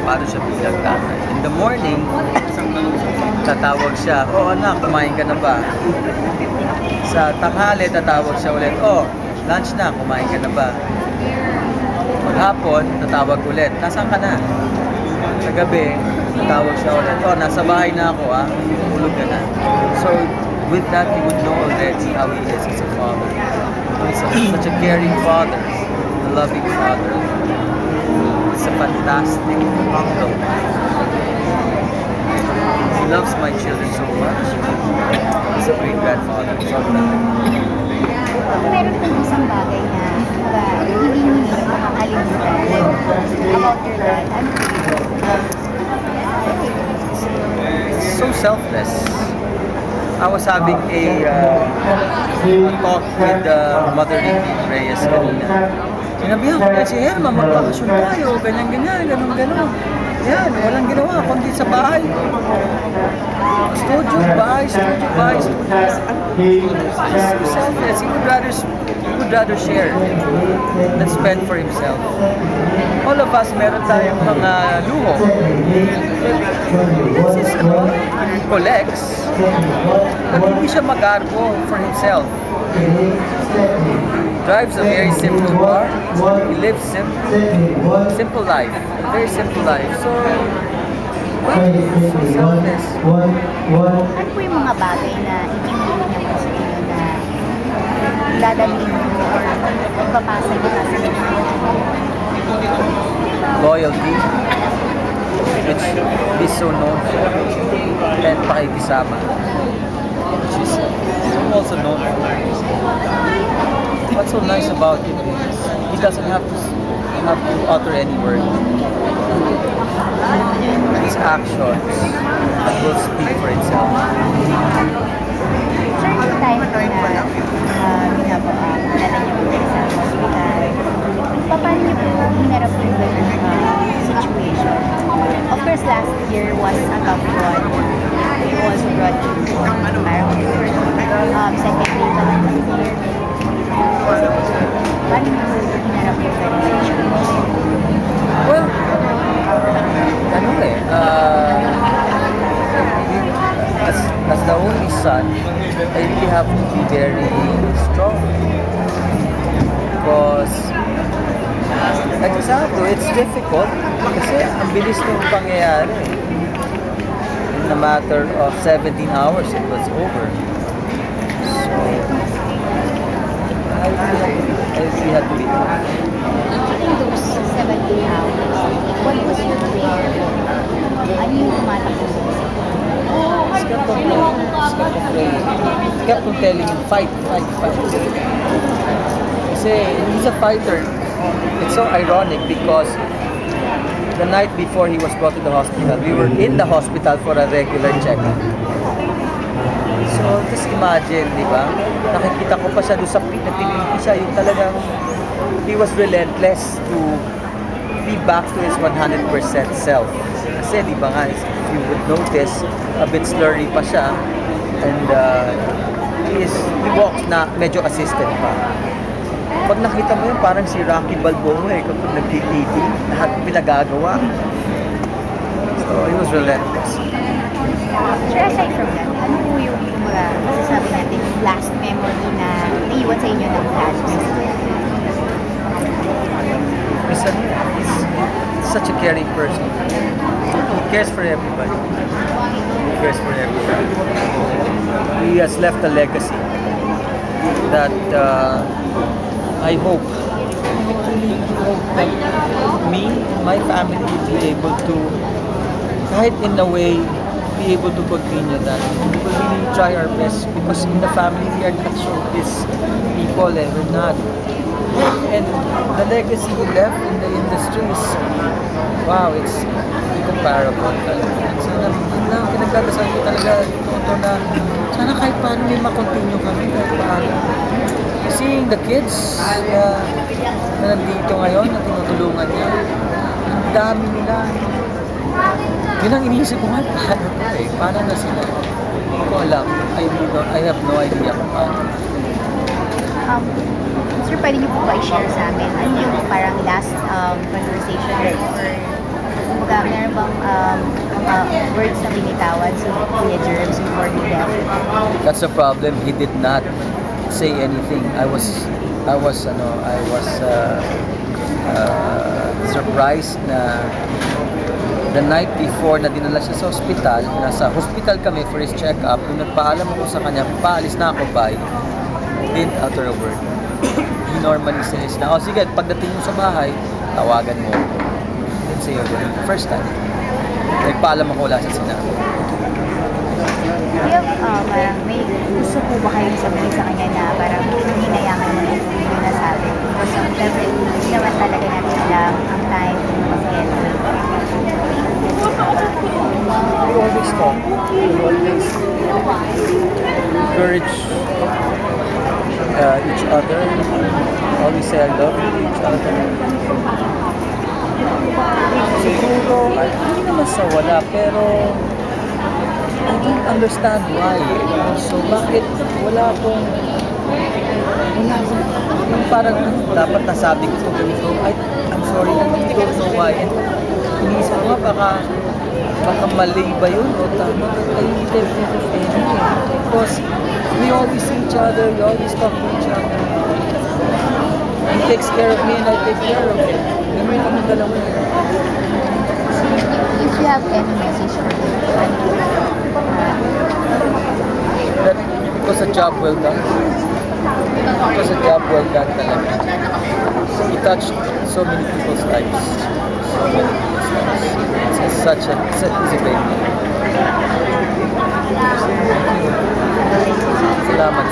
paano siya pinagtatay. In the morning, tatawag siya, "Oh anak, kumain ka na ba?" Sa tanghali, tatawag siya ulit, "Oh, lunch na, kumain ka na ba?" Maghapon, tatawag ulit, "Nasaan ka na?" Sa gabi, tatawag siya ulit, "Oh, nasa bahay na ako tulog ka na." So, with that, you would know already how he is as a father. He's such a caring father, a loving father. He's a fantastic uncle. He loves my children so much. He's a great grandfather. So meron pong isang bagay na hindi niyo makakalimutan about your dad. Ano po yun? so selfless. I was having a talk with Mother Reyes kanina. Sinabihan ko niya si Emma, magbakasyon tayo, ganyan-ganyan, ganun-ganun. Yan, walang ginawa, kundi sa bahay. Studio, bahay, studio, bahay, studio. He's so selfless. He would rather share than spend for himself. All of us, meron tayong mga luho. This is, he collects, but hindi siya mag-arbo for himself. Drives a very simple car. He lives simple life, a very simple life. So selfless. Ano po yung mga bagay na itinulong niya po sa inyo na dadalhin niyo or ipapasa niyo sa inyo? Loyalty, which he's so known for, and pakikisama, which is also known for. What's so nice about him is he doesn't have to utter any word. His actions will speak for itself. Sir, yung time na dala niyo po sa hospital, paano niyo po hinarap yung situation? Of course, last year was a tough one. It was brought in parang second day pa lang ng year. Paano niyo po hinarap yung situation? Well, as the only son, I really have to be very strong because I just have to. It's difficult kasi ang bilis ng pangyayari. In a matter of 17 hours, it was over. So, I really had to be tough. In those 17 hours, what was your prayer? Ano yung tumatakbo sa isip? Just kept on praying. Just kept on praying. Kept on telling him, fight, fight, fight. Kasi he's a fighter. It's so ironic because the night before he was brought to the hospital, we were in the hospital for a regular checkup. So, just imagine, di ba? Nakikita ko pa siya doon sa pinatingin ko siya, yung talagang he was relentless to be back to his 100% self. Kasi di ba nga, if you would notice, a bit slurry pa siya and he walks na medyo assisted pa. Pag nakita mo yun, parang si Rocky Balboa kapag nag-TTT, lahat pinagagawa. So, he was relentless. Sir, aside from that, ano po yung masasabi natin yung last memory na naiwan sa inyo ng dad? He's such a caring person. He cares for everybody. He cares for everybody. He has left a legacy that I hope that me, my family will be able to, kahit in a way, be able to continue that. We will really try our best because in the family we are not showbiz people, we're not. And the legacy he left in the industry is, wow, it's incomparable. Sana, pinagdadasal ko talaga ito na, sana kahit paano may makontinue kami, kahit paano. Seeing the kids na nandito ngayon, na tinutulungan niya, ang dami nila. Yun ang iniisip ko nga, paano paano na sila? Hindi ko alam. I have no idea kung paano. Sir, pwede niyo po ba i-share sa amin? Ano yung parang last conversation or meron bang words na binitawan si Kuya Germs before he left? That's the problem. He did not say anything. I was surprised na the night before na dinala siya sa hospital, nasa hospital kami for his check-up, nung nagpaalam ako sa kanya, paalis na ako, bye. Didn't utter a word. He normally says na, oh sige, pagdating mo sa bahay, tawagan mo. Didn't say a word. First time. Nagpaalam ako, wala siya sinabi. Parang may gusto po ba kayong sabihin sa kanya na parang hindi na yaman mo yung nasabi? Kasi hindi naman talaga natin alam ang time kung mag-get. We always talk. We always encourage each other. Always say I love you to each other. Siguro, hindi naman sa wala, pero I don't understand why. So, bakit wala akong yung parang dapat nasabi ko sa ganito, I'm sorry, I don't know why. And iniisip ko baka mali ba yun o tama? I really don't think of anything. Because we always see each other, we always talk to each other. He takes care of me and I take care of him. Ganun kami dalawa. If you have any message for him, That it was a job well done. It was a job well done talaga. He touched so many people's lives. So many people's lives. He's a great man. Salamat.